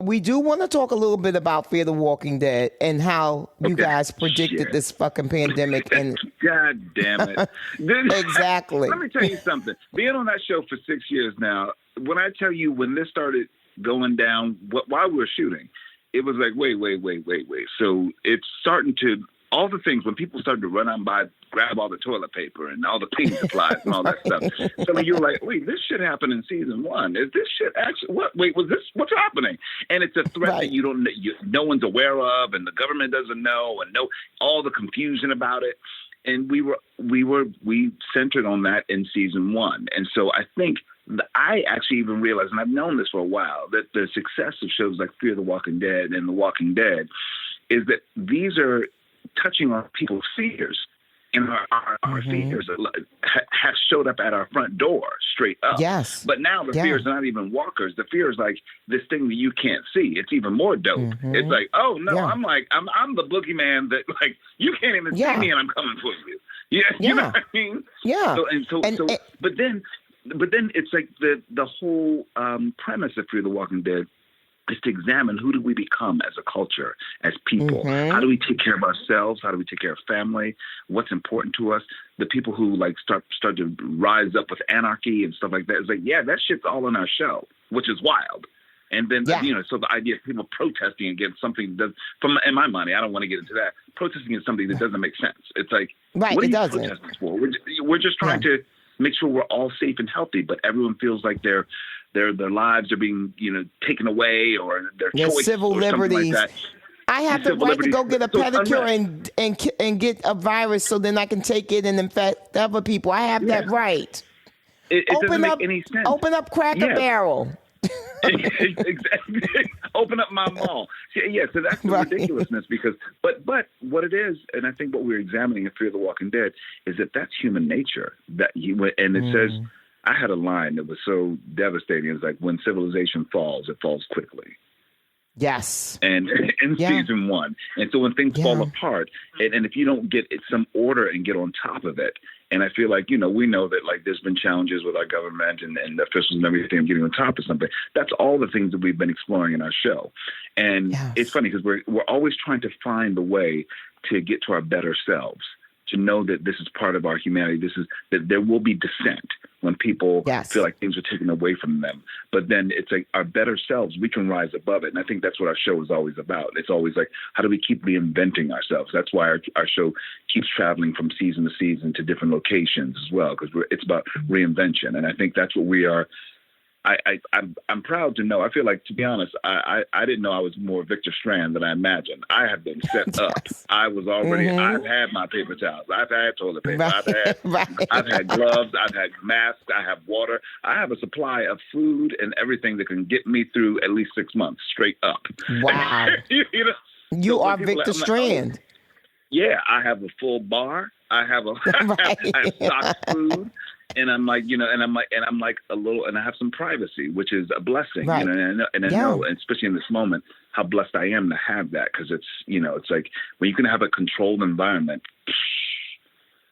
We do want to talk a little bit about Fear the Walking Dead and how you guys predicted this fucking pandemic. And God damn it. Exactly. Let me tell you something. Being on that show for 6 years now, when I tell you when this started going down, while we were shooting, it was like, wait. So it's starting to, all the things, when people started to run out and grab all the toilet paper and all the cleaning supplies and all that stuff. So you're like, wait, this shit happened in season 1. Is this shit actually, what's happening? And it's a threat that no one's aware of, and the government doesn't know, and all the confusion about it. And we centered on that in season 1. And so I think I actually even realized, and I've known this for a while, that the success of shows like Fear the Walking Dead and The Walking Dead is that these are touching on people's fears. And our fears have showed up at our front door straight up. Yes. But now the fears are not even walkers. The fear is like this thing that you can't see. It's even more dope. It's like, oh no, I'm the boogeyman that, like, you can't even see me and I'm coming for you. Yeah. You know what I mean? Yeah. But then it's like the whole premise of Fear the Walking Dead is to examine who do we become as a culture, as people. How do we take care of ourselves? How do we take care of family? What's important to us? The people who like start to rise up with anarchy and stuff like that. It's like, yeah, that shit's all in our show, which is wild. And then, so the idea of people protesting against something that, in my mind, I don't want to get into that. Protesting is something that doesn't make sense. It's like, what are you protesting for? We're just trying to make sure we're all safe and healthy, but everyone feels like their lives are being, taken away, or their choice, civil or liberties. Like that. I have the right to go get a pedicure and get a virus so then I can take it and infect other people. I have that right. It doesn't make any sense. Open up Cracker Barrel. Exactly. Open up my mall. Yeah, so that's the ridiculousness, because but what it is, and I think what we're examining in Fear the Walking Dead is that's human nature. And it says, I had a line that was so devastating. It's like, when civilization falls, it falls quickly. Yes. And in season 1. And so when things fall apart, and if you don't get some order and get on top of it, and I feel like, we know that, like, there's been challenges with our government and officials and everything getting on top of something. That's all the things that we've been exploring in our show. And it's funny because we're always trying to find the way to get to our better selves, to know that this is part of our humanity. That there will be dissent when people feel like things are taken away from them. But then it's like our better selves, we can rise above it. And I think that's what our show is always about. It's always like, how do we keep reinventing ourselves? That's why our show keeps traveling from season to season to different locations as well, because it's about reinvention. And I think that's what we are. I'm proud to know. I feel like, to be honest, I didn't know I was more Victor Strand than I imagined. I have been set up. I was already. I've had my paper towels. I've had toilet paper. I've had gloves. I've had masks. I have water. I have a supply of food and everything that can get me through at least 6 months straight up. Wow. You are Victor Strand. Yeah, I have a full bar. I have I have stock food. And I'm like, and I'm like a little, and I have some privacy, which is a blessing, and I know, and especially in this moment, how blessed I am to have that, because it's, it's like when you can have a controlled environment.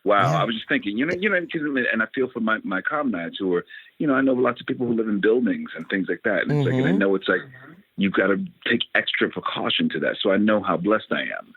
Wow, I was just thinking, and I feel for my comrades who are, I know lots of people who live in buildings and things like that, and it's like, and I know it's like you've got to take extra precaution to that, so I know how blessed I am.